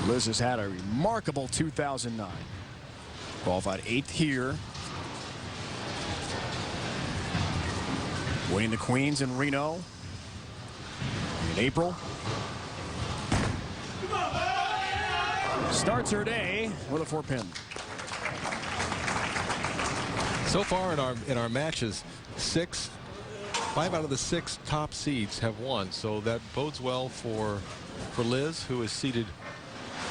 Liz has had a remarkable 2009. Qualified 8th here. Winning the Queens in Reno in April. Starts her day with a 4-pin. So far in our matches, 5 out of the 6 top seeds have won, so that bodes well for Liz, who is seeded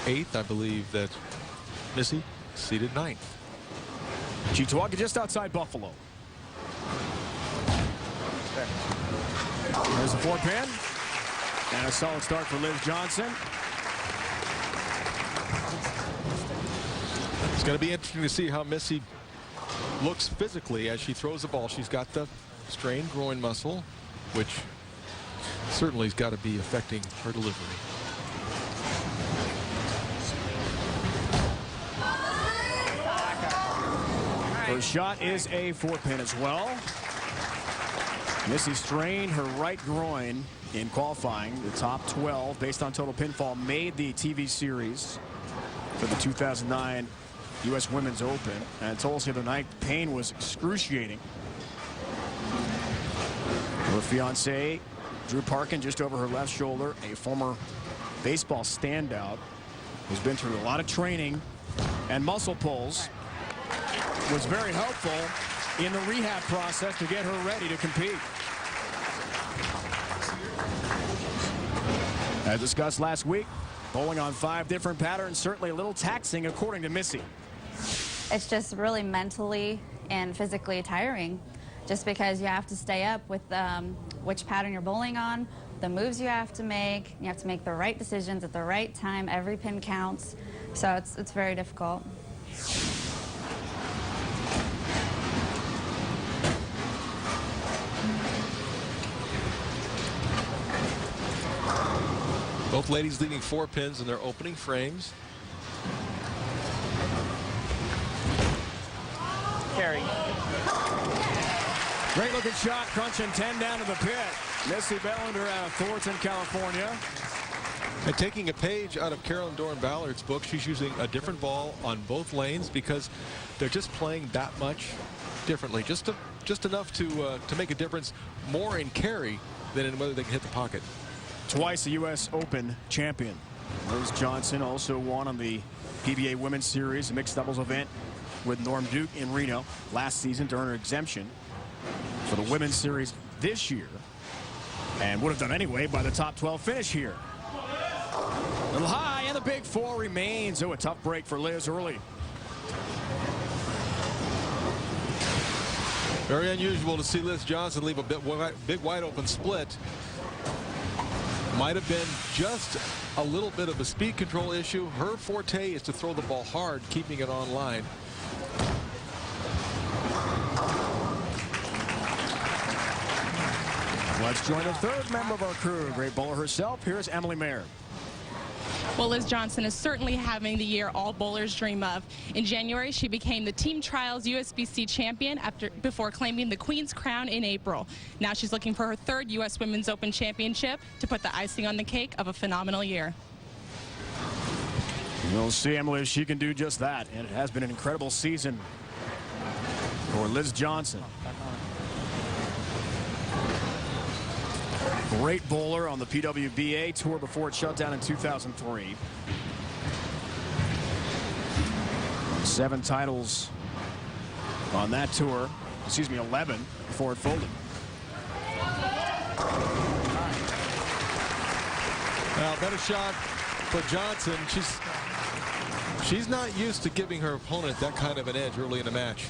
8th. I believe that Missy seeded 9th. Cheektowaga just outside Buffalo. There's the 4-pin. And a solid start for Liz Jonson. It's going to be interesting to see how Missy looks physically as she throws the ball. She's got the strained groin muscle, which certainly has got to be affecting her delivery. First shot is a 4-pin as well. Missy strained her right groin in qualifying. The top 12, based on total pinfall, made the TV series for the 2009 U.S. Women's Open. And told us the other night, pain was excruciating. Her fiance, Drew Parkin, just over her left shoulder, a former baseball standout, who's been through a lot of training and muscle pulls, was very helpful in the rehab process to get her ready to compete. As discussed last week, bowling on 5 different patterns, certainly a little taxing, according to Missy. It's just really mentally and physically tiring, just because you have to stay up with which pattern you're bowling on, the moves you have to make the right decisions at the right time. Every pin counts, so it's very difficult. Both ladies leading 4 pins in their opening frames. Carry. Great looking shot, crunching 10 down to the pit. Missy Bellinder out of Thornton, California. And taking a page out of Carolyn Doran-Ballard's book, she's using a different ball on both lanes because they're just playing that much differently. Just enough to make a difference more in carry than in whether they can hit the pocket. Twice a U.S. Open champion. Liz Jonson also won on the PBA Women's Series, a mixed doubles event with Norm Duke in Reno last season to earn her exemption for the Women's Series this year, and would have done anyway by the top 12 finish here. A little high, and the big 4 remains. Oh, a tough break for Liz early. Very unusual to see Liz Jonson leave a big wide open split. Might have been just a little bit of a speed control issue. Her forte is to throw the ball hard, keeping it on line. Let's join a third member of our crew, great bowler herself. Here's Emily Mayer. Well, Liz Jonson is certainly having the year all bowlers dream of. In January, she became the Team Trials USBC champion before claiming the Queen's crown in April. Now she's looking for her 3rd U.S. Women's Open championship to put the icing on the cake of a phenomenal year. We'll see, Emily, if she can do just that. And it has been an incredible season for Liz Jonson. Great bowler on the PWBA tour before it shut down in 2003. 7 titles on that tour. Excuse me, 11 before it folded. Well, better shot for Jonson. She's not used to giving her opponent that kind of an edge early in the match.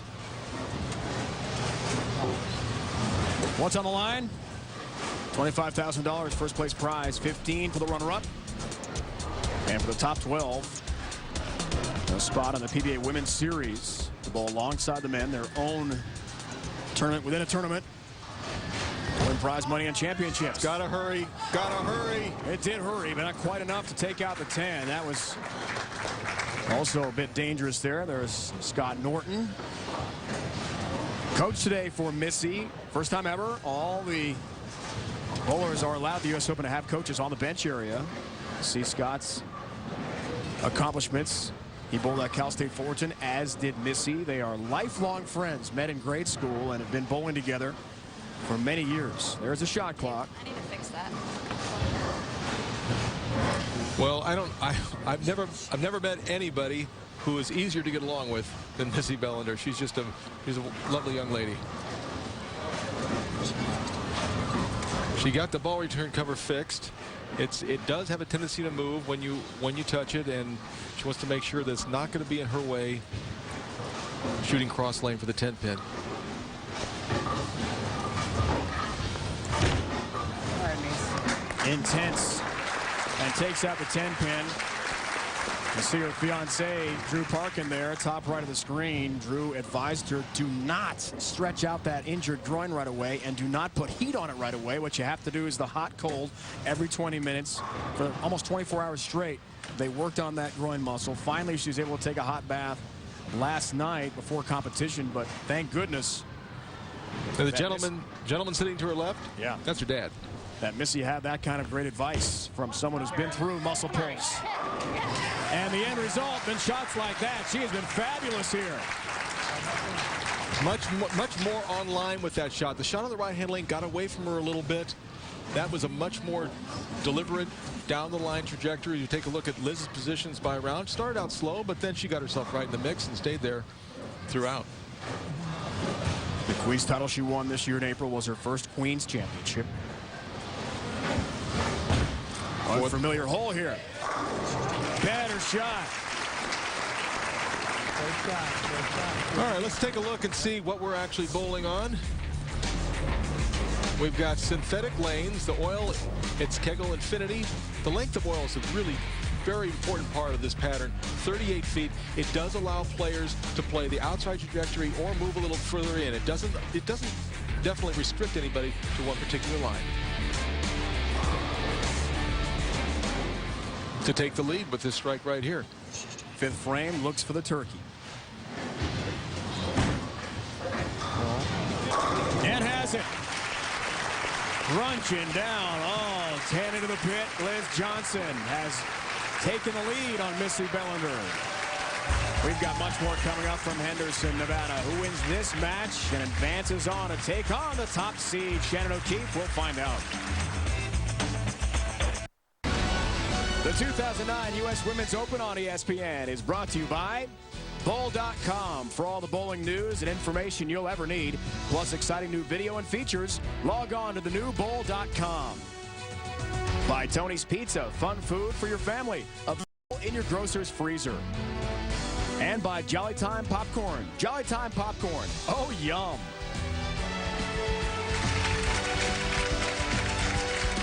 What's on the line? $25,000 first place prize, 15 for the runner-up, and for the top 12, a spot on the PBA Women's Series to bowl alongside the men, their own tournament within a tournament, win prize money and championships. Gotta hurry, gotta hurry. It did hurry, but not quite enough to take out the 10. That was also a bit dangerous there. There's Scott Norton, coach today for Missy. First time ever, all the bowlers are allowed the U.S. Open to have coaches on the bench area. See Scott's accomplishments. He bowled at Cal State Fullerton, as did Missy. They are lifelong friends, met in grade school, and have been bowling together for many years. There's a shot clock. I need to fix that. Well, I've never met anybody who is easier to get along with than Missy Bellinder. She's a lovely young lady. She got the ball return cover fixed. It does have a tendency to move when you touch it, and she wants to make sure that it's not going to be in her way shooting cross lane for the 10 pin. Intense, and takes out the 10 pin. You see her fiance Drew Parkin there, top right of the screen. Drew advised her to not stretch out that injured groin right away, and do not put heat on it right away. What you have to do is the hot cold every 20 minutes for almost 24 hours straight. They worked on that groin muscle. Finally, she was able to take a hot bath last night before competition, but thank goodness. So the gentleman sitting to her left, yeah, that's her dad. That Missy had that kind of great advice from someone who's been through muscle pulls. And the end result, been shots like that. She has been fabulous here. Much more on line with that shot. The shot on the right-hand lane got away from her a little bit. That was a much more deliberate down the line trajectory. You take a look at Liz's positions by round. Started out slow, but then she got herself right in the mix and stayed there throughout. The Queen's title she won this year in April was her first Queen's championship. Unfamiliar hole here. Better shot. All right, let's take a look and see what we're actually bowling on. We've got synthetic lanes. The oil, it's Kegel Infinity. The length of oil is a really very important part of this pattern. 38 feet. It does allow players to play the outside trajectory or move a little further in. It doesn't definitely restrict anybody to one particular line. To take the lead with this strike right here. Fifth frame, looks for the turkey. And has it. Crunching down. Oh, 10 into the pit. Liz Jonson has taken the lead on Missy Bellinger. We've got much more coming up from Henderson, Nevada. Who wins this match and advances on to take on the top seed, Shannon O'Keefe? We'll find out. The 2009 U.S. Women's Open on ESPN is brought to you by Bowl.com. For all the bowling news and information you'll ever need, plus exciting new video and features, log on to the new Bowl.com. By Tony's Pizza, fun food for your family, available in your grocer's freezer. And by Jolly Time Popcorn. Jolly Time Popcorn. Oh, yum.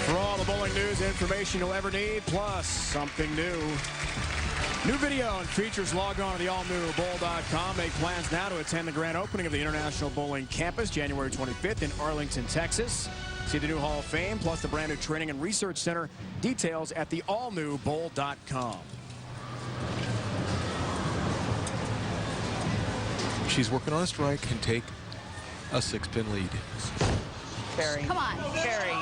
For all the bowling news and information you'll ever need, plus something new. New video and features, log on to the all-new Bowl.com. Make plans now to attend the grand opening of the International Bowling Campus, January 25th in Arlington, Texas. See the new Hall of Fame, plus the brand new Training and Research Center. Details at the all-new Bowl.com. She's working on a strike and take a 6-pin lead. Carry. Come on. Carry.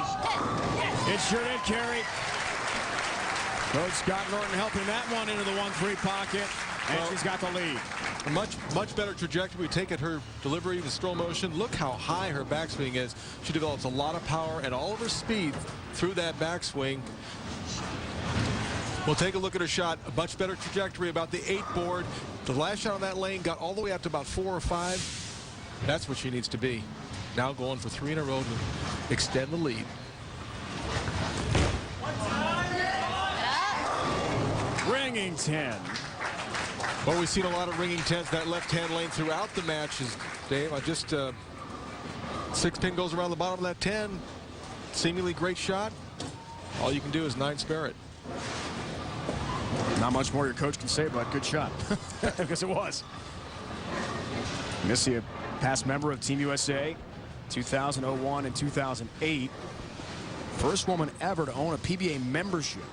It sure did, carry. Coach Scott Norton helping that one into the 1-3 pocket, and she's got the lead. A much better trajectory. We take at her delivery, the stroll motion. Look how high her backswing is. She develops a lot of power and all of her speed through that backswing. We'll take a look at her shot. A much better trajectory, about the 8 board. The last shot on that lane got all the way up to about 4 or 5. That's what she needs to be. Now going for 3 in a row to extend the lead. Ringing 10. Well, we've seen a lot of ringing 10s. That left-hand lane throughout the match is, Dave, 6-pin goes around the bottom of that 10. Seemingly great shot. All you can do is 9 spare it. Not much more your coach can say about good shot, because it was. Missy, a past member of Team USA, 2001 and 2008. First woman ever to own a PBA membership.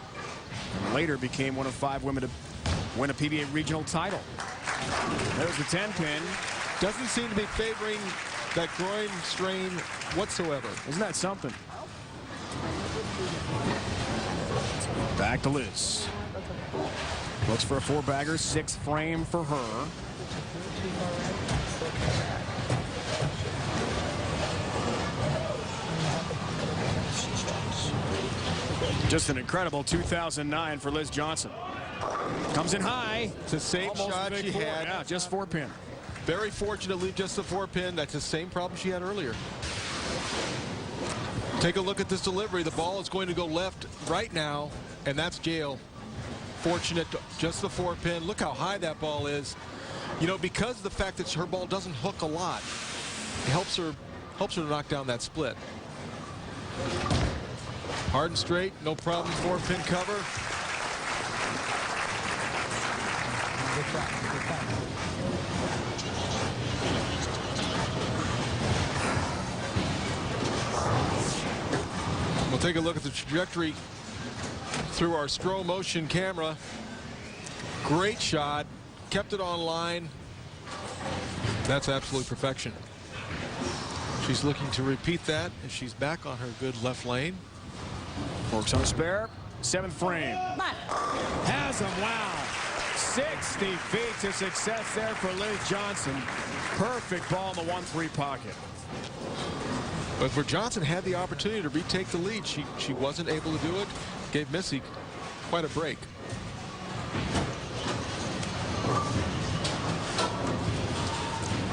And later became one of 5 women to win a PBA regional title. There's the 10-pin. Doesn't seem to be favoring that groin strain whatsoever. Isn't that something? Back to Liz. Looks for a 4-bagger, 6th frame for her. Just an incredible 2009 for Liz Jonson. Comes in high. It's the same Almost shot a big she 4. had. Yeah, just 4-pin. Very fortunately, just the 4-pin. That's the same problem she had earlier. Take a look at this delivery. The ball is going to go left right now, and that's jail. Fortunate, just the 4-pin. Look how high that ball is. You know, because of the fact that her ball doesn't hook a lot, it helps her to knock down that split. Hard and straight, no problem. 4-pin cover. Good shot. Good shot. We'll take a look at the trajectory through our slow motion camera. Great shot. Kept it on line. That's absolute perfection. She's looking to repeat that as she's back on her good left lane. Works on a spare. 7th frame. Has him. Wow. 60 feet to success there for Liz Jonson. Perfect ball in the 1-3 pocket. But where Jonson had the opportunity to retake the lead, she wasn't able to do it. Gave Missy quite a break.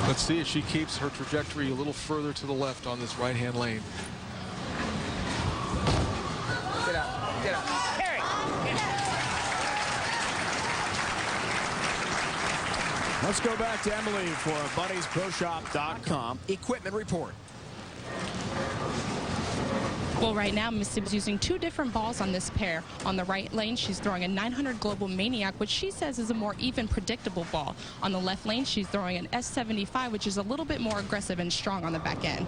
Let's see if she keeps her trajectory a little further to the left on this right-hand lane. Get out. Get out. Carry. Let's go back to Emily for a BuddiesProShop.com equipment report. Well, right now, Missy is using 2 different balls on this pair. On the right lane, she's throwing a 900 Global Maniac, which she says is a more even, predictable ball. On the left lane, she's throwing an S75, which is a little bit more aggressive and strong on the back end.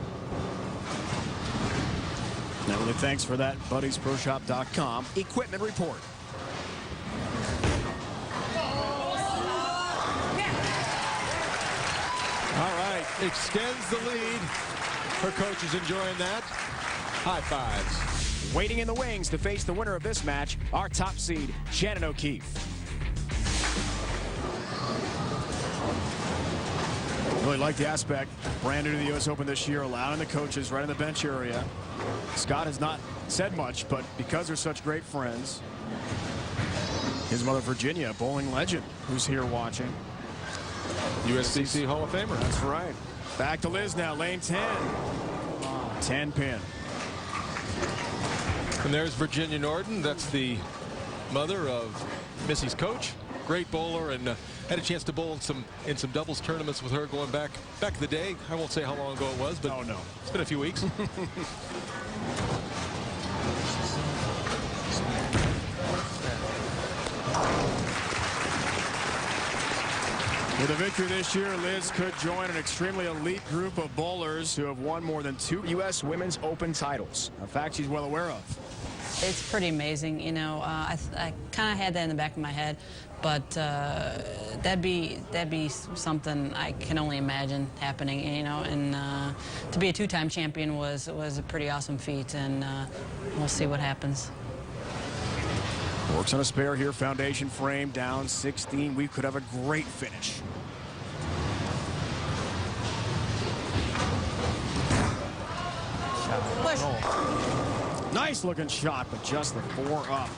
Emily, thanks for that BuddiesProShop.com equipment report. All right, extends the lead. Her coach is enjoying that. High fives. Waiting in the wings to face the winner of this match, our top seed, Shannon O'Keefe. Really like the aspect. Brand new to the U.S. Open this year, allowing the coaches right in the bench area. Scott has not said much, but because they're such great friends, his mother, Virginia, a bowling legend, who's here watching. USBC Hall of Famer. That's right. Back to Liz now, lane 10. 10-pin. And there's Virginia Norton. That's the mother of Missy's coach. Great bowler, and had a chance to bowl in some doubles tournaments with her going back in the day. I won't say how long ago it was, but Oh, no. It's been a few weeks. With a victory this year, Liz could join an extremely elite group of bowlers who have won more than 2 U.S. Women's Open titles, a fact she's well aware of. It's pretty amazing, you know. I kind of had that in the back of my head, but that'd be something I can only imagine happening, you know. And to be a 2-time champion was a pretty awesome feat, and we'll see what happens. Works on a spare here, foundation frame down 16. We could have a great finish. Nice looking shot, but just the 4 up.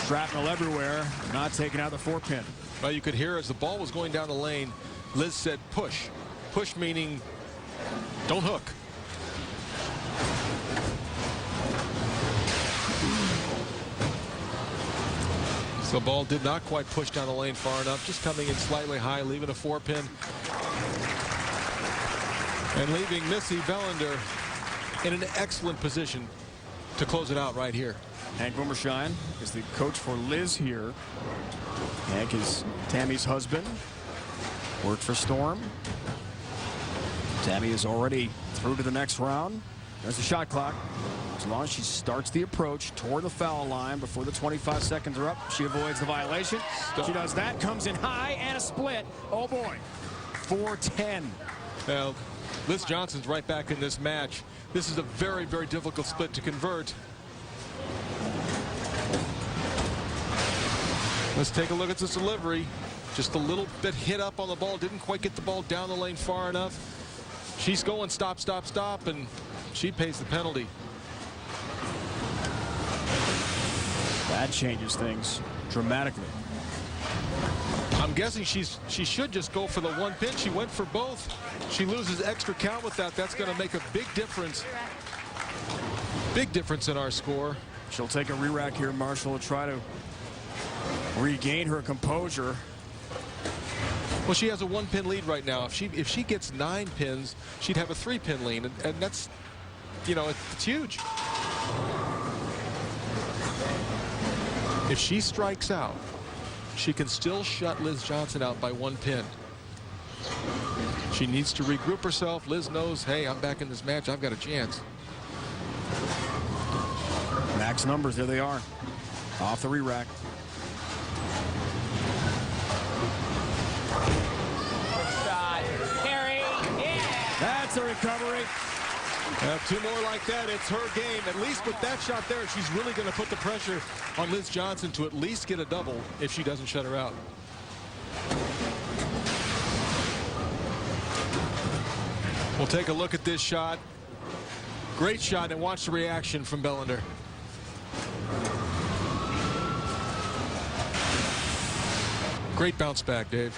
Shrapnel everywhere, not taking out the 4-pin. Well, you could hear as the ball was going down the lane, Liz said push. Push meaning don't hook. So the ball did not quite push down the lane far enough, just coming in slightly high, leaving a 4-pin. And leaving Missy Bellinder in an excellent position to close it out right here. Hank Boomershine is the coach for Liz here. Hank is Tammy's husband. Worked for Storm. Tammy is already through to the next round. There's the shot clock. As long as she starts the approach toward the foul line before the 25 seconds are up, she avoids the violation. She does that, comes in high, and a split. Oh boy, 4-10. Now, Liz Jonson's right back in this match. This is a very, very difficult split to convert. Let's take a look at this delivery. Just a little bit hit up on the ball. Didn't quite get the ball down the lane far enough. She's going stop, stop, stop, and she pays the penalty. That changes things dramatically. I'm guessing she should just go for the one pin. She went for both. She loses extra count with that. That's going to make a big difference. Big difference in our score. She'll take a re-rack here, Marshall, to try to regain her composure. Well, she has a one-pin lead right now. If she gets 9 pins, she'd have a 3-pin lead, and that's, you know, it's huge. If she strikes out, she can still shut Liz Jonson out by 1 pin. She needs to regroup herself. Liz knows, hey, I'm back in this match. I've got a chance. Max numbers, there they are. Off the re-rack. That's a recovery. 2 more like that. It's her game. At least with that shot there, she's really going to put the pressure on Liz Jonson to at least get a double if she doesn't shut her out. We'll take a look at this shot. Great shot, and watch the reaction from Bellinder. Great bounce back, Dave.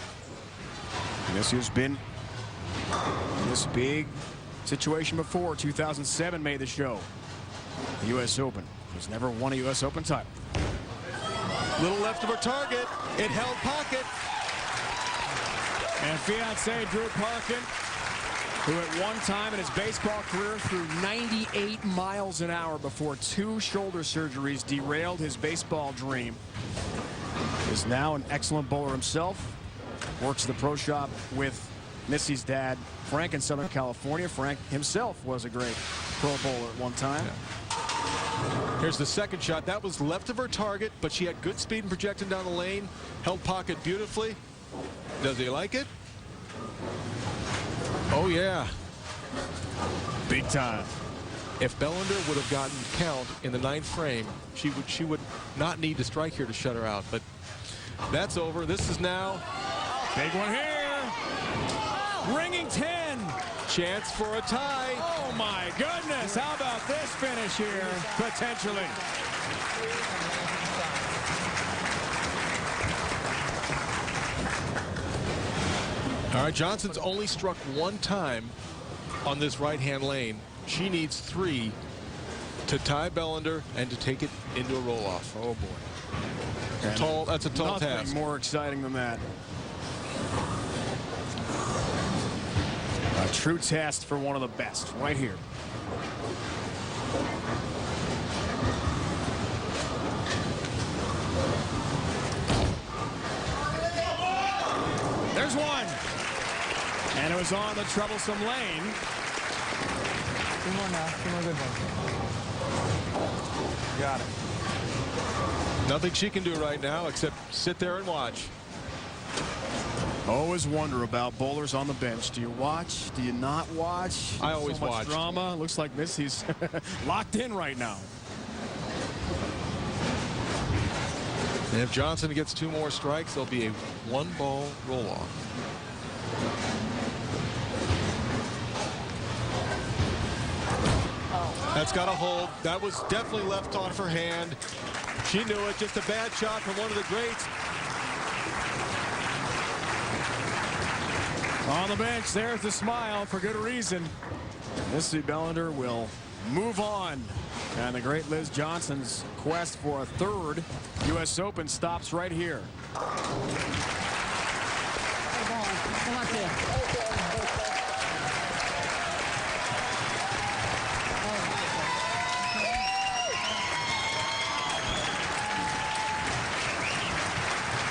Missy has been in this big situation before. 2007 made the show. The U.S. Open. Has never won a U.S. Open title. Little left of her target. It held pocket. And fiancé Drew Parkin, who at one time in his baseball career threw 98 miles an hour before 2 shoulder surgeries derailed his baseball dream, is now an excellent bowler himself. Works the pro shop with Missy's dad, Frank, in Southern California. Frank himself was a great pro bowler at one time. Here's the second shot. That was left of her target, but she had good speed and projecting down the lane. Held pocket beautifully. Does he like it? Oh, yeah. Big time. If Bellinder would have gotten count in the 9th frame, she would not need to strike here to shut her out. But that's over. This is now. Big one here. Ringing 10. Chance for a tie. Oh, my goodness. How about this finish here? Potentially. All right, Jonson's only struck 1 time on this right-hand lane. She needs 3 to tie Bellinder and to take it into a roll-off. Oh, boy. That's a tall task. Nothing more exciting than that. A true test for one of the best right here. There's one. And it was on the troublesome lane. 2 more now. 2 more good ones. Got it. Nothing she can do right now except sit there and watch. Always wonder about bowlers on the bench. Do you watch? Do you not watch? I always so much watch. Drama. Looks like Missy's locked in right now. And if Jonson gets 2 more strikes, there'll be a 1-ball roll-off. That's got to hold. That was definitely left off her hand. She knew it. Just a bad shot from one of the greats. On the bench, there's the smile for good reason. Missy Bellinder will move on. And the great Liz Jonson's quest for a 3rd U.S. Open stops right here. Come on, kid.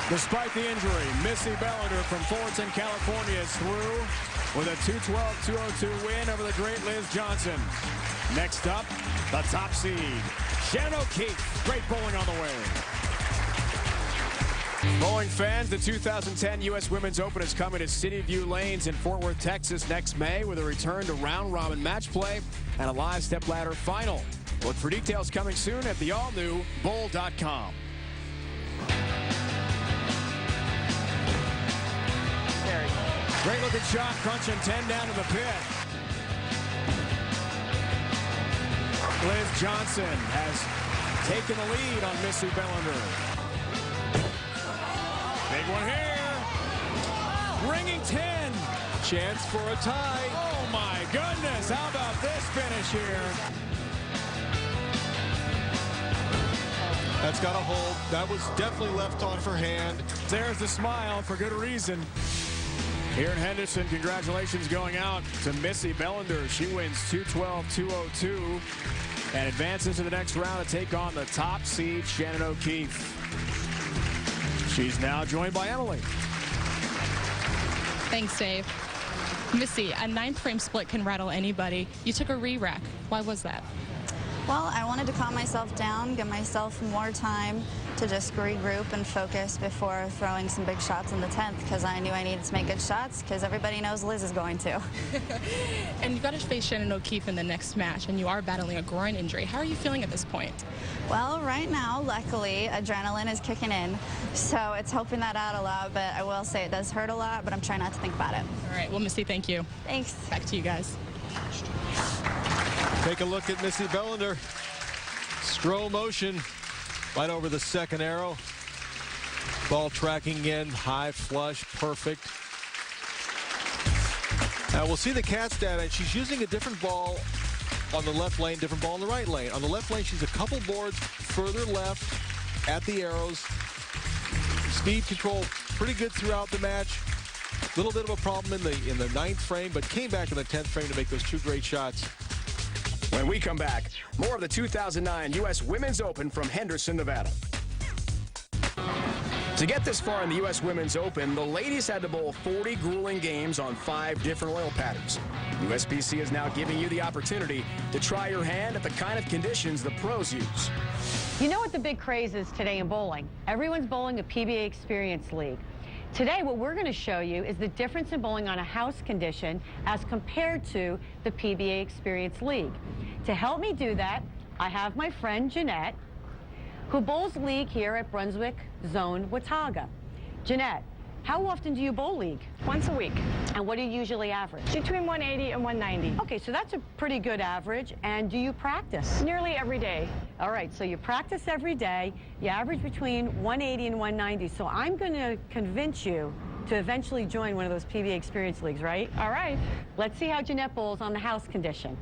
Despite the injury, Missy Bellinger from Fullerton, California is through with a 212-202 win over the great Liz Jonson. Next up, the top seed, Shannon O'Keefe. Great bowling on the way. Bowling fans, the 2010 U.S. Women's Open is coming to City View Lanes in Fort Worth, Texas next May with a return to round-robin match play and a live stepladder final. Look for details coming soon at the all-new bowl.com. Great looking shot, crunching 10 down to the pit. Liz Jonson has taken the lead on Missy Bellinder. Big one here. Ringing 10. Chance for a tie. Oh my goodness, how about this finish here? That's got a hold. That was definitely left on her hand. There's the smile for good reason. Here in Henderson, congratulations going out to Missy Bellinder. She wins 212-202 and advances to the next round to take on the top seed Shannon O'Keefe. She's now joined by Emily. Thanks, Dave. Missy, a 9th frame split can rattle anybody. You took a re-rack. Why was that? Well, I wanted to calm myself down, give myself more time to just regroup and focus before throwing some big shots in the 10th, because I knew I needed to make good shots because everybody knows Liz is going to. And you've got to face Shannon O'Keefe in the next match, and you are battling a groin injury. How are you feeling at this point? Well, right now, luckily, adrenaline is kicking in, so it's helping that out a lot, but I will say it does hurt a lot, but I'm trying not to think about it. All right, well, Missy, thank you. Thanks. Back to you guys. Take a look at Missy Bellinder. Scroll motion right over the second arrow. Ball tracking in, high flush, perfect. Now we'll see the cat's data. She's using a different ball on the left lane, different ball on the right lane. On the left lane, she's a couple boards further left at the arrows. Speed control pretty good throughout the match. A little bit of a problem in the 9th frame, but came back in the 10th frame to make those 2 great shots. When we come back, more of the 2009 U.S. Women's Open from Henderson, Nevada. To get this far in the U.S. Women's Open, the ladies had to bowl 40 grueling games on 5 different oil patterns. USBC is now giving you the opportunity to try your hand at the kind of conditions the pros use. You know what the big craze is today in bowling? Everyone's bowling a PBA Experience League. Today, what we're going to show you is the difference in bowling on a house condition as compared to the PBA Experience League. To help me do that, I have my friend Jeanette, who bowls league here at Brunswick Zone Watauga. Jeanette, how often do you bowl league? Once a week. And what do you usually average? Between 180 and 190. Okay, so that's a pretty good average. And do you practice? Nearly every day. All right, so you practice every day. You average between 180 and 190. So I'm going to convince you to eventually join one of those PBA Experience Leagues, right? All right. Let's see how Jeanette bowls on the house condition.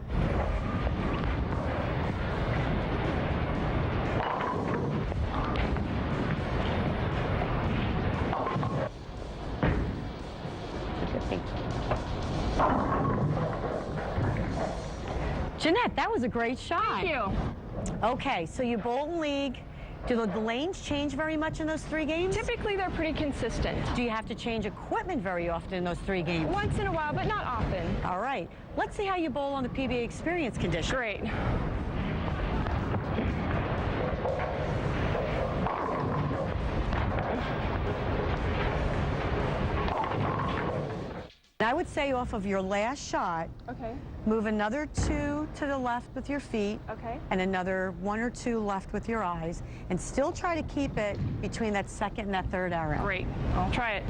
Jeanette, that was a great shot. Thank you. Okay, so you bowl in league. Do the lanes change very much in those 3 games? Typically, they're pretty consistent. Do you have to change equipment very often in those 3 games? Once in a while, but not often. All right. Let's see how you bowl on the PBA Experience condition. Great. I would say off of your last shot, Okay. move another 2 to the left with your feet, Okay. and another 1 or 2 left with your eyes, and still try to keep it between that 2nd and that 3rd arrow. Great. I'll try it.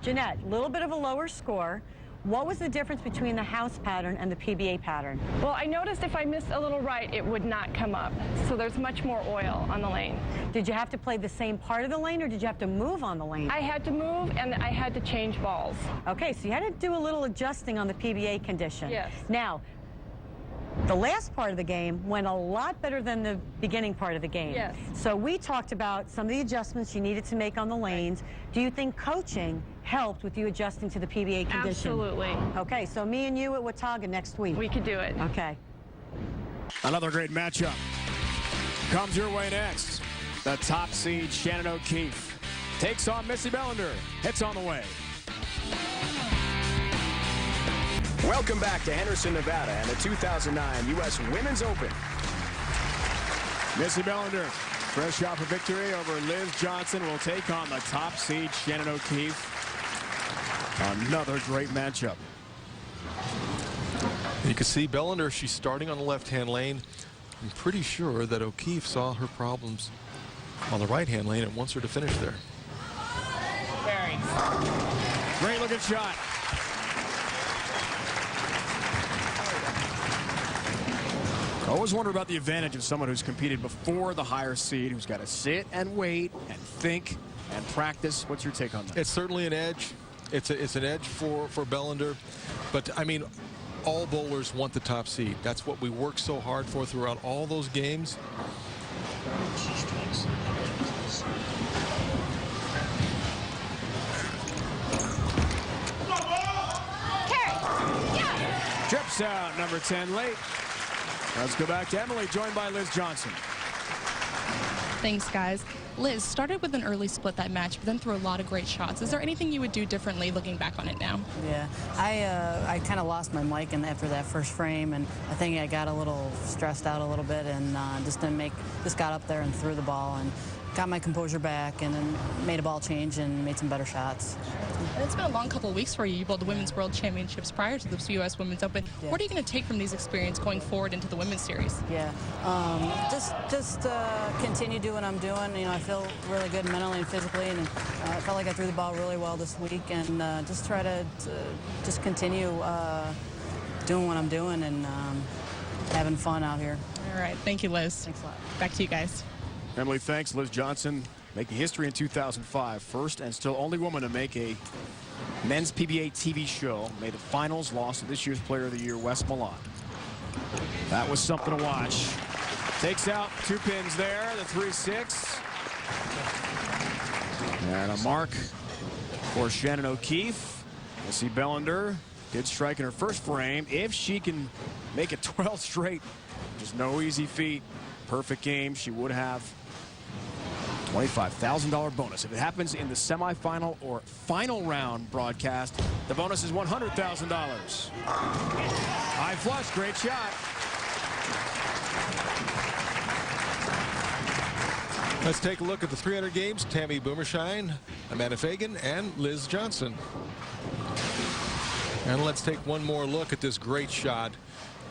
Jeanette, a little bit of a lower score. What was the difference between the house pattern and the PBA pattern? Well, I noticed if I missed a little right, it would not come up. So there's much more oil on the lane. Did you have to play the same part of the lane, or did you have to move on the lane? I had to move, and I had to change balls. Okay, so you had to do a little adjusting on the PBA condition. Yes. Now, the last part of the game went a lot better than the beginning part of the game. Yes. So we talked about some of the adjustments you needed to make on the lanes. Do you think coaching helped with you adjusting to the PBA condition? Absolutely. Okay, so me and you at Watauga next week. We could do it. Okay. Another great matchup comes your way next. The top seed Shannon O'Keefe takes on Missy Bellinder. Hits on the way. Welcome back to Henderson, Nevada, and the 2009 U.S. Women's Open. Missy Bellinder, fresh off a victory over Liz Jonson, will take on the top seed Shannon O'Keefe. Another great matchup. You can see Bellinder, she's starting on the left-hand lane. I'm pretty sure that O'Keefe saw her problems on the right-hand lane and wants her to finish there. Great looking shot. I always wonder about the advantage of someone who's competed before the higher seed, who's got to sit and wait and think and practice. What's your take on that? It's certainly an edge. It's an edge for Bellinder. But, I mean, all bowlers want the top seed. That's what we work so hard for throughout all those games. Trips out, number 10 late. Let's go back to Emily, joined by Liz Jonson. Thanks, guys. Liz started with an early split that match, but then threw a lot of great shots. Is there anything you would do differently looking back on it now? Yeah, I kind of lost my mic after that first frame, and I think I got a little stressed out a little bit, and just got up there and threw the ball and got my composure back, and then made a ball change and made some better shots. And it's been a long couple of weeks for you. You bowled the Women's World Championships prior to the U.S. Women's Open. Yeah. What are you going to take from these experiences going forward into the Women's Series? Yeah, just continue doing what I'm doing. You know, I feel really good mentally and physically, and I felt like I threw the ball really well this week, and just try to just continue doing what I'm doing and having fun out here. All right, thank you, Liz. Thanks a lot. Back to you guys. Emily, thanks. Liz Jonson making history in 2005. First and still only woman to make a men's PBA TV show. Made the finals, lost to this year's Player of the Year, Wes Milan. That was something to watch. Takes out 2 pins there, the 3-6. And a mark for Shannon O'Keefe. Missy Bellinder did strike in her first frame. If she can make it 12 straight, just no easy feat. Perfect game, she would have $25,000 bonus. If it happens in the semifinal or final round broadcast, the bonus is $100,000. High flush, great shot. Let's take a look at the 300 games. Tammy Boomershine, Amanda Fagan, and Liz Jonson. And let's take one more look at this great shot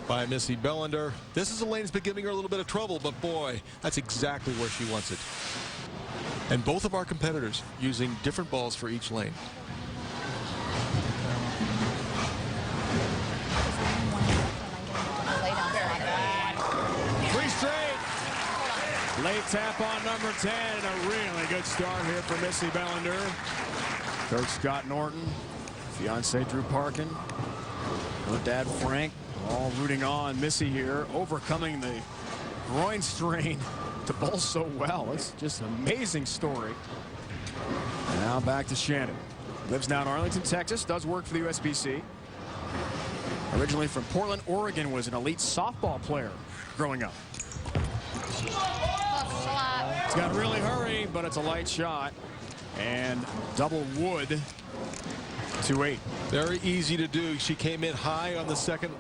by Missy Bellinder. This is a lane that's been giving her a little bit of trouble, but boy, that's exactly where she wants it. And both of our competitors using different balls for each lane. Three straight. Late tap on number 10. A really good start here for Missy Bellinder. Coach Scott Norton, fiance Drew Parkin, her dad Frank, all rooting on Missy here, overcoming the groin strain to bowl so well. It's just an amazing story. And now back to Shannon. Lives now in Arlington, Texas, does work for the USBC. Originally from Portland, Oregon, was an elite softball player growing up. It's got to really hurry, but it's a light shot. And double wood, 2-8. Very easy to do. She came in high on the second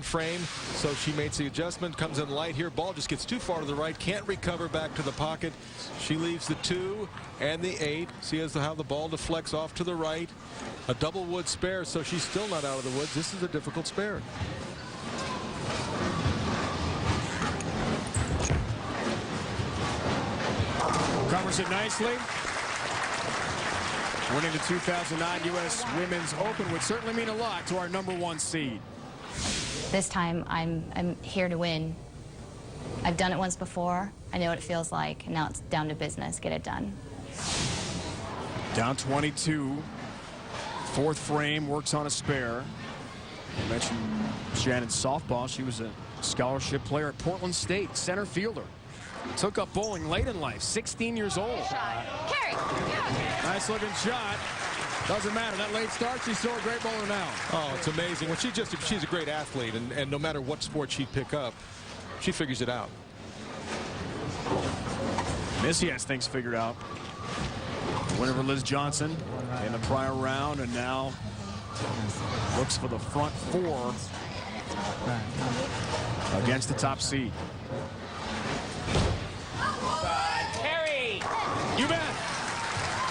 frame, so she makes the adjustment, comes in light here. Ball just gets too far to the right, can't recover back to the pocket. She leaves the 2 and the 8. See how the ball deflects off to the right. A double wood spare, so she's still not out of the woods. This is a difficult spare. Covers it nicely. Winning the 2009 U.S. Women's Open would certainly mean a lot to our #1 seed. This time, I'm here to win. I've done it once before. I know what it feels like. Now it's down to business. Get it done. Down 22. Fourth frame, works on a spare. I mentioned Shannon's softball. She was a scholarship player at Portland State, center fielder. Took up bowling late in life, 16 years old. Carry. Nice looking shot. Doesn't matter. That late start, she's still a great bowler now. Oh, it's amazing. Well, she's a great athlete, and no matter what sport she'd pick up, she figures it out. Missy has things figured out. Winner for Liz Jonson in the prior round, and now looks for the front 4 against the top seed. Carry! You bet!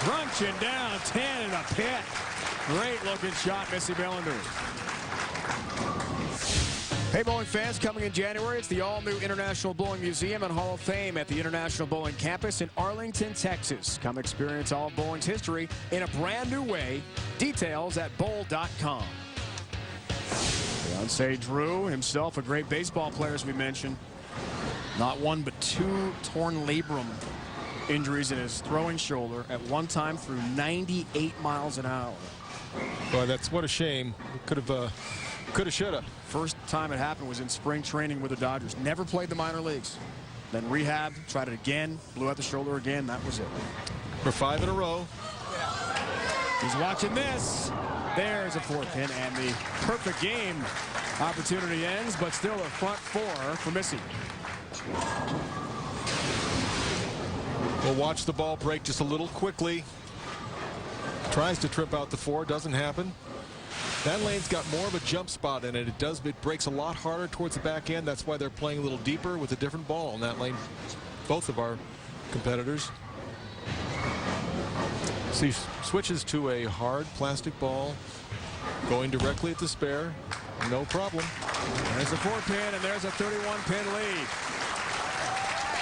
Crunching down 10 in a pit. Great looking shot, Missy Bellinder. Hey, bowling fans, coming in January, it's the all-new International Bowling Museum and Hall of Fame at the International Bowling Campus in Arlington, Texas. Come experience all of bowling's history in a brand new way. Details at bowl.com. Beyonce Drew, himself a great baseball player, as we mentioned. Not one, but two torn labrum injuries in his throwing shoulder at one time through 98 miles an hour. Boy, that's what a shame. Could have, should have. First time it happened was in spring training with the Dodgers. Never played the minor leagues. Then rehab, tried it again, blew out the shoulder again. That was it. For 5 in a row. He's watching this. There's a 4 pin, and the perfect game opportunity ends, but still a front 4 for Missy. We'll watch the ball break just a little quickly. Tries to trip out the 4, doesn't happen. That lane's got more of a jump spot in it. It breaks a lot harder towards the back end. That's why they're playing a little deeper with a different ball in that lane. Both of our competitors. See, switches to a hard plastic ball, going directly at the spare. No problem. There's a 4 pin, and there's a 31 pin lead.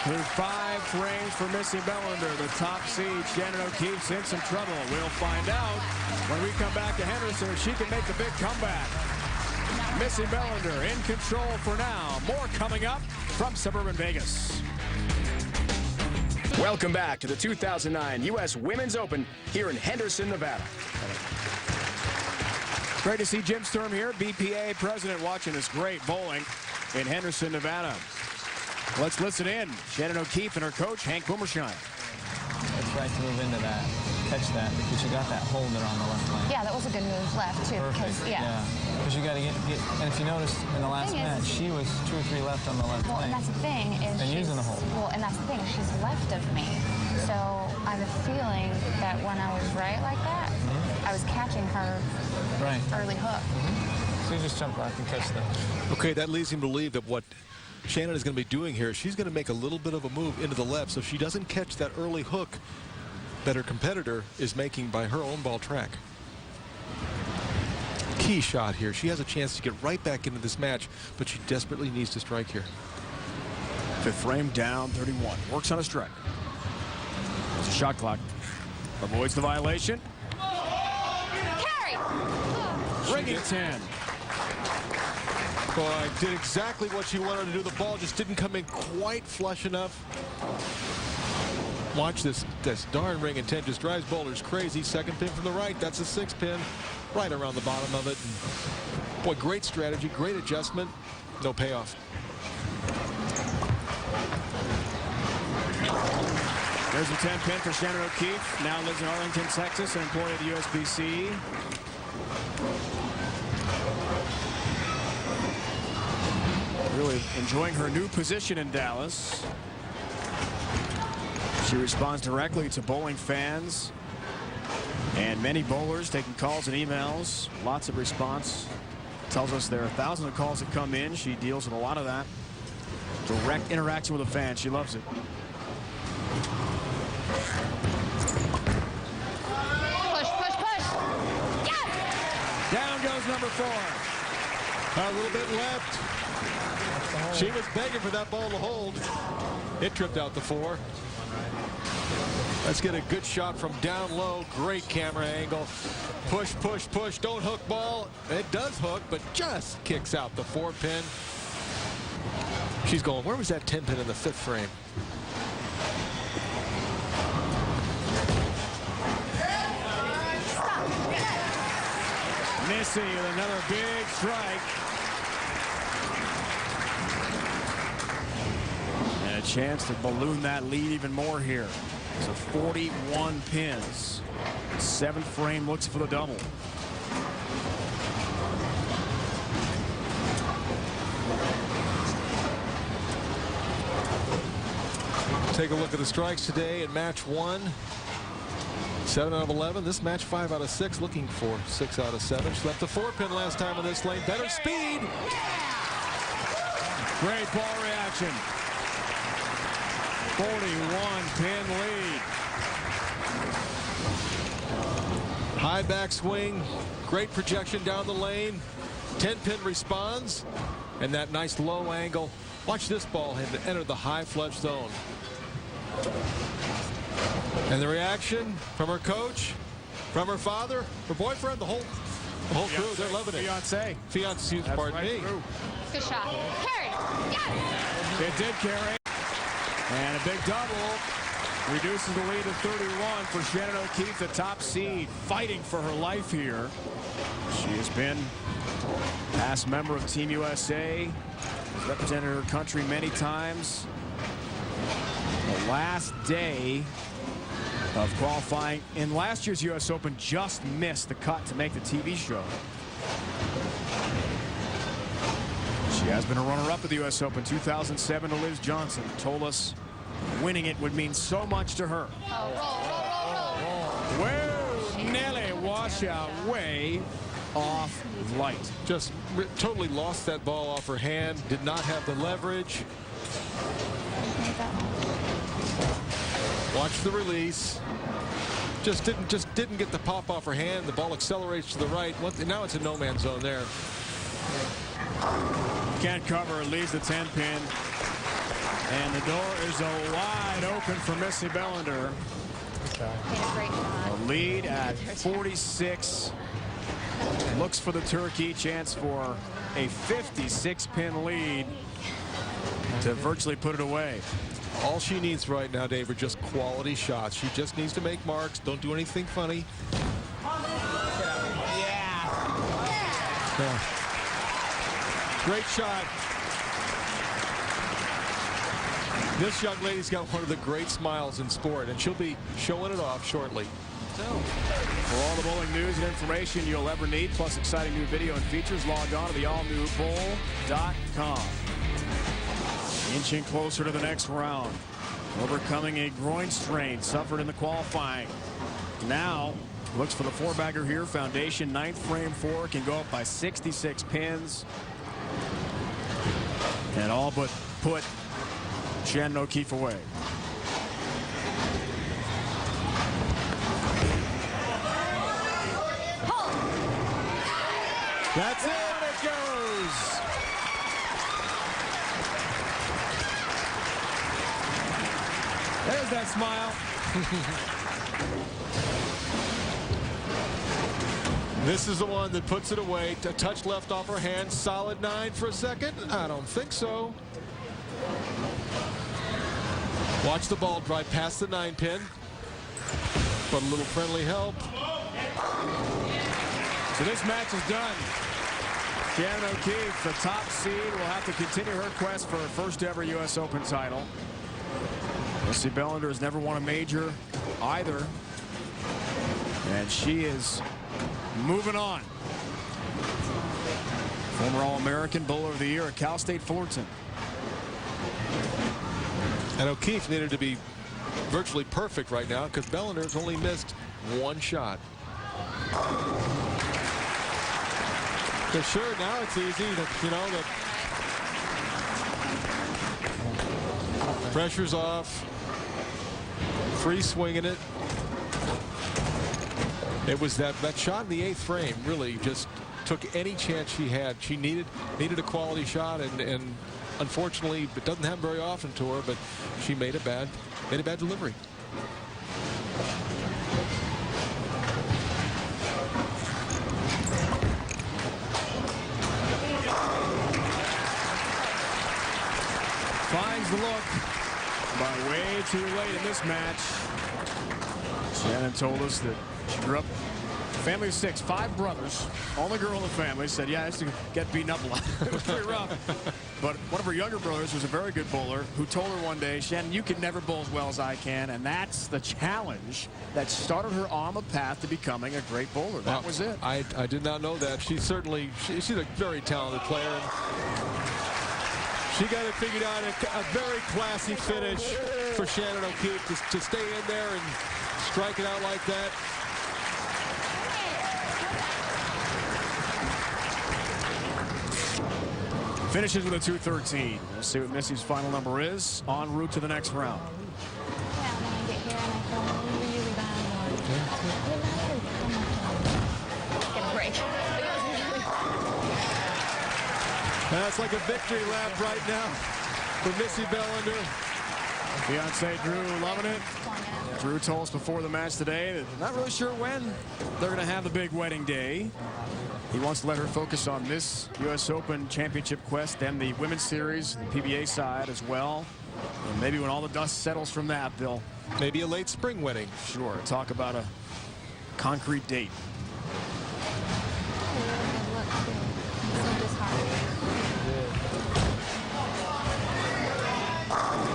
Through 5 frames for Missy Bellinder, the top seed. Shannon O'Keefe's in some trouble. We'll find out when we come back to Henderson if she can make the big comeback. Missy Bellinder in control for now. More coming up from suburban Vegas. Welcome back to the 2009 U.S. Women's Open here in Henderson, Nevada. Great to see Jim Sturm here, BPA president, watching this great bowling in Henderson, Nevada. Let's listen in. Shannon O'Keefe and her coach, Hank Boomershine. I tried to move into that, catch that, because you got that holder on the left lane. Yeah, that was a good move left, too. Perfect. Yeah. Because you got to get, and if you notice in the last match, she was 2 or 3 left on the left Well, lane. and that's the thing is and using the hole. Well, and that's the thing. She's left of me. So I have a feeling that when I was right like that, I was catching her early hook. So you just jump back and catch that. Okay, that leads him to believe that what Shannon is going to be doing here, she's going to make a little bit of a move into the left so she doesn't catch that early hook that her competitor is making by her own ball track. Key shot here. She has a chance to get right back into this match, but she desperately needs to strike here. 5th frame down, 31. Works on a strike. There's a shot clock. Avoids the violation. Carry! Ringing 10. Boy, did exactly what she wanted to do. The ball just didn't come in quite flush enough. Watch this darn ring and 10 just drives bowlers crazy. 2nd pin from the right. That's a 6 pin right around the bottom of it. And boy, great strategy, great adjustment. No payoff. There's a 10 pin for Shannon O'Keefe. Now lives in Arlington, Texas, an employee of the USBC. Really enjoying her new position in Dallas. She responds directly to bowling fans and many bowlers, taking calls and emails. Lots of response. Tells us there are thousands of calls that come in. She deals with a lot of that. Direct interaction with the fans. She loves it. Push, push, push. Yeah! Down goes number 4. A little bit left. She was begging for that ball to hold. It tripped out the 4. Let's get a good shot from down low. Great camera angle. Push, push, push. Don't hook ball. It does hook, but just kicks out the 4 pin. She's going, where was that 10 pin in the 5th frame? Missy with another big strike. And a chance to balloon that lead even more here. So 41 pins. 7th frame looks for the double. Take a look at the strikes today in match 1. 7 out of 11. This match 5 out of 6, looking for 6 out of 7. She left the 4 pin last time on this lane. Better speed. Great ball reaction. 41 pin lead. High back swing. Great projection down the lane. 10 pin responds. and that nice low angle. Watch this ball enter the high flush zone. And the reaction from her coach, from her father, her boyfriend, the whole crew, they're loving it. Fiancé, pardon me. Good shot. Carry. Yes. It did carry. And a big double reduces the lead to 31 for Shannon O'Keefe, the top seed, fighting for her life here. She has been past member of Team USA, represented her country many times. The last day of qualifying in last year's U.S. Open just missed the cut to make the TV show. She has been a runner-up at the U.S. Open 2007 to Liz Jonson. Told us winning it would mean so much to her. Whoa, Nelly washout way off light. Just totally lost that ball off her hand. Did not have the leverage. Watch the release. Just didn't get the pop off her hand. The ball accelerates to the right. Now it's a no man's zone there. Can't cover. Leaves the 10-pin. And the door is wide open for Missy Bellinder. A lead at 46. Looks for the turkey. Chance for a 56-pin lead to virtually put it away. All she needs right now, Dave, are just quality shots. She just needs to make marks. Don't do anything funny. Yeah. Great shot. This young lady's got one of the great smiles in sport, and she'll be showing it off shortly. For all the bowling news and information you'll ever need, plus exciting new video and features, log on to the allnewbowl.com. Inching closer to the next round. Overcoming a groin strain suffered in the qualifying. Now looks for the four-bagger here. Foundation 9th frame 4 can go up by 66 pins. And all but put Shannon O'Keefe away. That's it. It goes. There's that smile. This is the one that puts it away. A touch left off her hand. Solid 9 for a second. I don't think so. Watch the ball drive past the 9-pin. But a little friendly help. So this match is done. Shannon O'Keefe, the top seed, will have to continue her quest for her first ever U.S. Open title. Missy Bellinger has never won a major either. And she is moving on. Former All-American, Bowler of the Year at Cal State Fullerton. And O'Keefe needed to be virtually perfect right now because Bellinder's only missed one shot. So sure, now it's easy. You know, the pressure's off. Free swinging it. It was that shot in the 8th frame really just took any chance she had. She needed a quality shot, and unfortunately it doesn't happen very often to her, but she made a bad delivery. Finds the look by way too late in this match. Shannon told us that she grew up family of 6, 5 brothers. Only girl in the family. Said, yeah, I used to get beaten up a lot. It was pretty rough. But one of her younger brothers was a very good bowler who told her one day, Shannon, you can never bowl as well as I can. And that's the challenge that started her on the path to becoming a great bowler. That was it. I did not know that. She's a very talented player. And she got it figured out. A very classy finish for Shannon O'Keefe to stay in there and strike it out like that. Finishes with a 213. We'll see what Missy's final number is en route to the next round. That's like a victory lap right now for Missy Bellinder. Fiance Drew loving it. Drew told us before the match today that not really sure when they're going to have the big wedding day. He wants to let her focus on this U.S. Open championship quest, then the women's series, the PBA side as well. And maybe when all the dust settles from that, they'll maybe a late spring wedding. Sure, talk about a concrete date.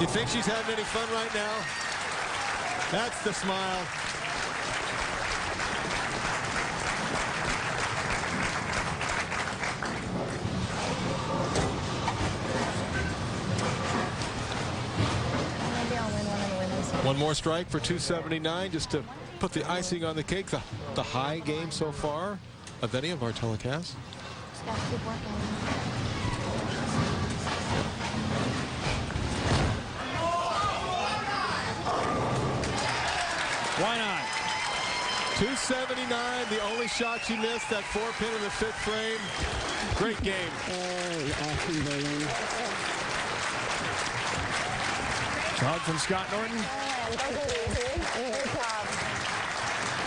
You think she's having any fun right now? That's the smile. One more strike for 279 just to put the icing on the cake. The high game so far of any of our telecasts. Just gotta keep working. Why not? 279, the only shot she missed, that 4-pin in the 5th frame. Great game. Hug from Scott Norton.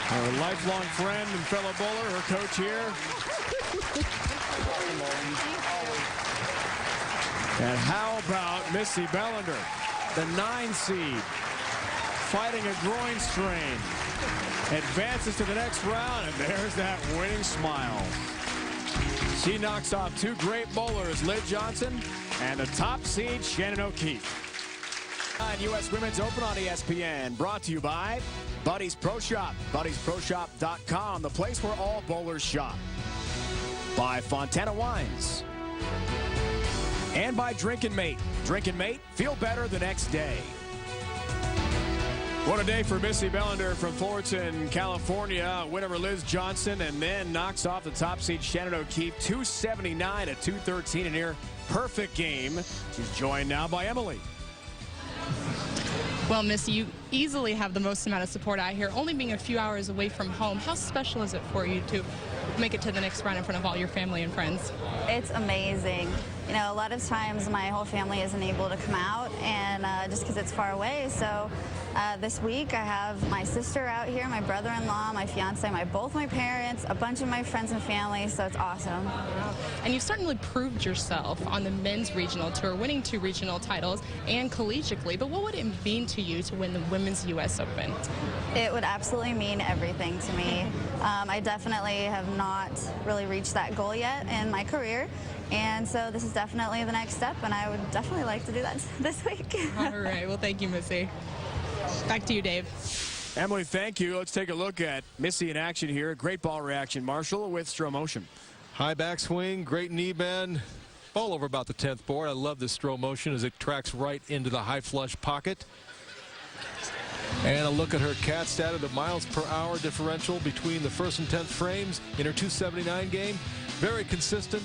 Her lifelong friend and fellow bowler, her coach here. And how about Missy Bellinder, the 9 seed, fighting a groin strain, advances to the next round, and there's that winning smile. She knocks off 2 great bowlers, Liz Jonson and the top seed, Shannon O'Keefe. U.S. Women's Open on ESPN, brought to you by Buddy's Pro Shop, buddysproshop.com, the place where all bowlers shop. By Fontana Wines. And by Drink and Mate. Drink and Mate, feel better the next day. What a day for Missy Bellinder from Fullerton, California. Win over Liz Jonson and then knocks off the top seed Shannon O'Keefe. 279 at 213, a near perfect game. She's joined now by Emily. Well, Missy, you easily have the most amount of support out here, only being a few hours away from home. How special is it for you to make it to the next round in front of all your family and friends? It's amazing. You know, a lot of times my whole family isn't able to come out, and just because it's far away. So this week I have my sister out here, my brother-in-law, my fiance, both my parents, a bunch of my friends and family, so it's awesome. And you've certainly proved yourself on the men's regional tour, winning 2 regional titles and collegiately, but what would it mean to you to win the women's U.S. Open? It would absolutely mean everything to me. I definitely have not really reached that goal yet in my career, and so this is definitely the next step, and I would definitely like to do that this week. All right, well, thank you, Missy. Back to you, Dave. Emily, thank you. Let's take a look at Missy in action here. Great ball reaction, Marshall, with slow motion. High backswing, great knee bend. Ball over about the 10th board. I love this slow motion as it tracks right into the high flush pocket. And a look at her cat stat, the miles per hour differential between the 1st and 10th frames in her 279 game. Very consistent,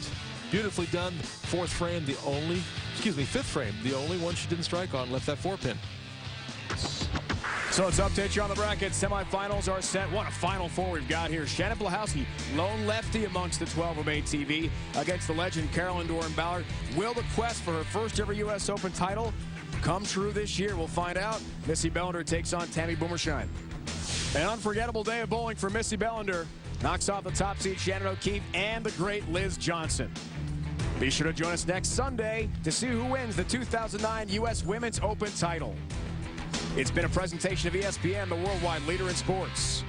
beautifully done. 4th frame, the only, 5th frame, the only one she didn't strike on, left that 4-pin. So let's update you on the bracket. Semifinals are set. What a Final Four we've got here. Shannon Blahowski, lone lefty amongst the 12 of ATV against the legend Carolyn Doran-Ballard. Will the quest for her first ever U.S. Open title come true this year? We'll find out. Missy Bellinder takes on Tammy Boomershine. An unforgettable day of bowling for Missy Bellinder. Knocks off the top seed Shannon O'Keefe and the great Liz Jonson. Be sure to join us next Sunday to see who wins the 2009 U.S. Women's Open title. It's been a presentation of ESPN, the worldwide leader in sports.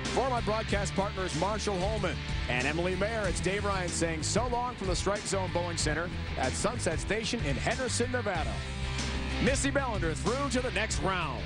For my broadcast partners, Marshall Holman and Emily Mayer, it's Dave Ryan saying so long from the Strike Zone Bowling Center at Sunset Station in Henderson, Nevada. Missy Bellinder through to the next round.